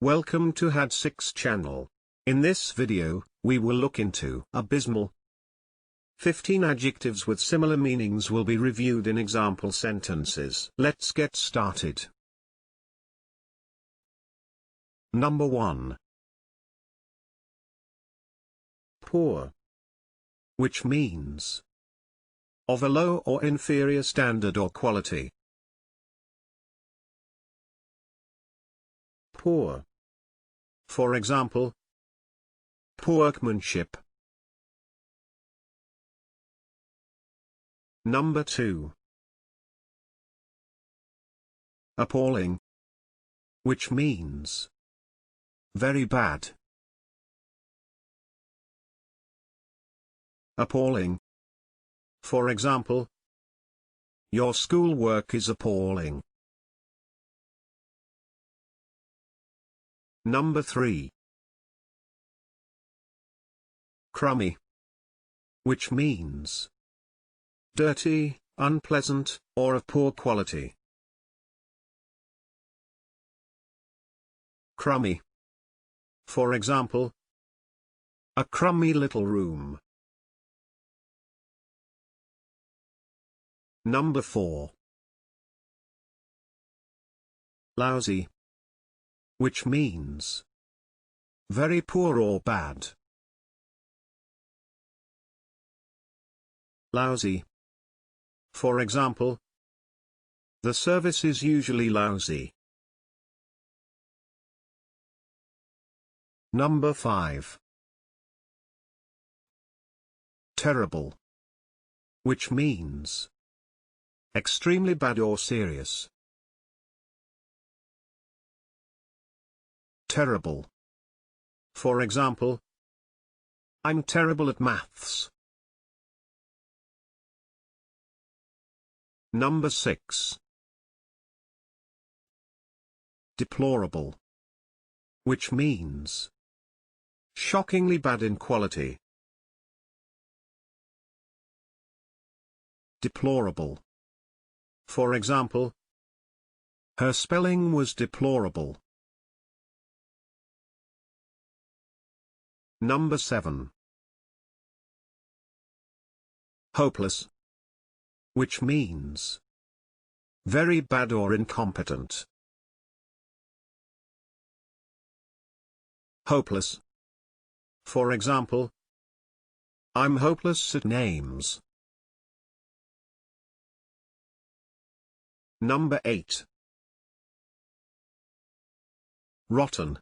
Welcome to had6 channel. In this video, we will look into abysmal. 15 adjectives with similar meanings will be reviewed in example sentences. Let's get started. Number 1. Poor, which means of a low or inferior standard or quality. Poor. For example, poor workmanship. Number 2. Appalling, which means very bad. Appalling. For example, your schoolwork is appalling. Number 3. Crummy, which means dirty, unpleasant, or of poor quality. Crummy. For example, a crummy little room. Number 4. Lousy, which means very poor or bad. Lousy. For example, the service is usually lousy. Number 5. Terrible, which means extremely bad or serious. Terrible. For example, I'm terrible at maths. Number 6. Deplorable, which means shockingly bad in quality. Deplorable. For example, her spelling was deplorable. Number 7. Hopeless, which means very bad or incompetent. Hopeless. For example, I'm hopeless at names. Number 8. Rotten,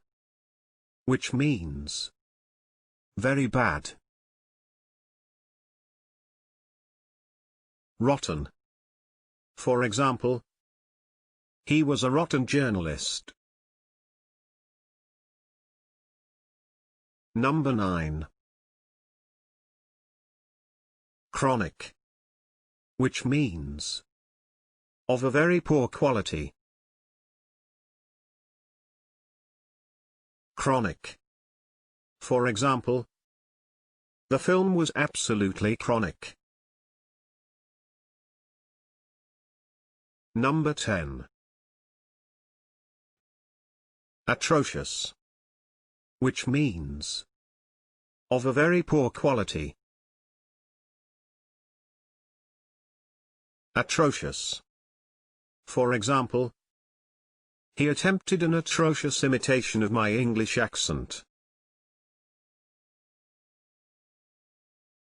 which means very bad. Rotten. For example, he was a rotten journalist. Number 9. Chronic, which means of a very poor quality. Chronic. For example, the film was absolutely chronic. Number 10. Atrocious, which means of a very poor quality. Atrocious. For example, he attempted an atrocious imitation of my English accent.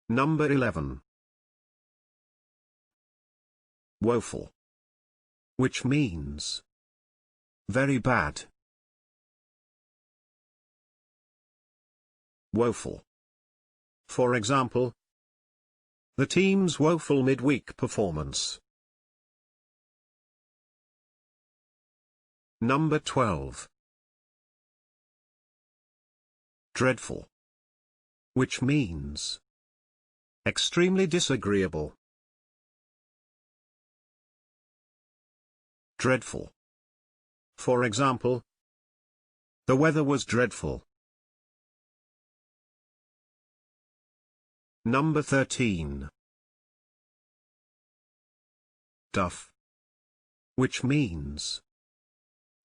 Number 11. Woeful, which means very bad. Woeful. For example, the team's woeful midweek performance. Number 12. Dreadful, which means extremely disagreeable. Dreadful. For example, the weather was dreadful. Number 13. Duff, which means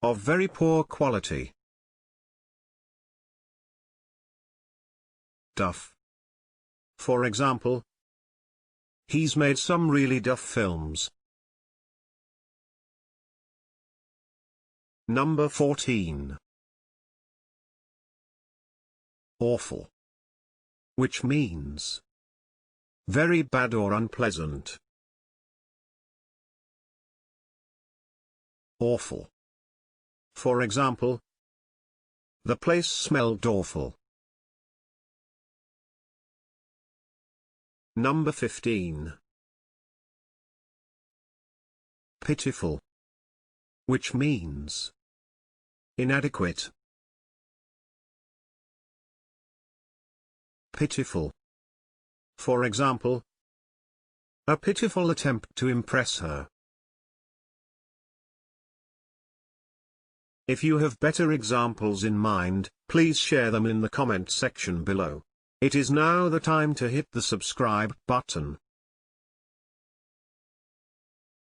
of very poor quality. duff. For example, he's made some really duff films. Number 14. Awful. Which means very bad or unpleasant. Awful. For example, the place smelled awful. Number 15. Pitiful. Which means inadequate. Pitiful. For example, a pitiful attempt to impress her. If you have better examples in mind, please share them in the comment section below. It is now the time to hit the subscribe button.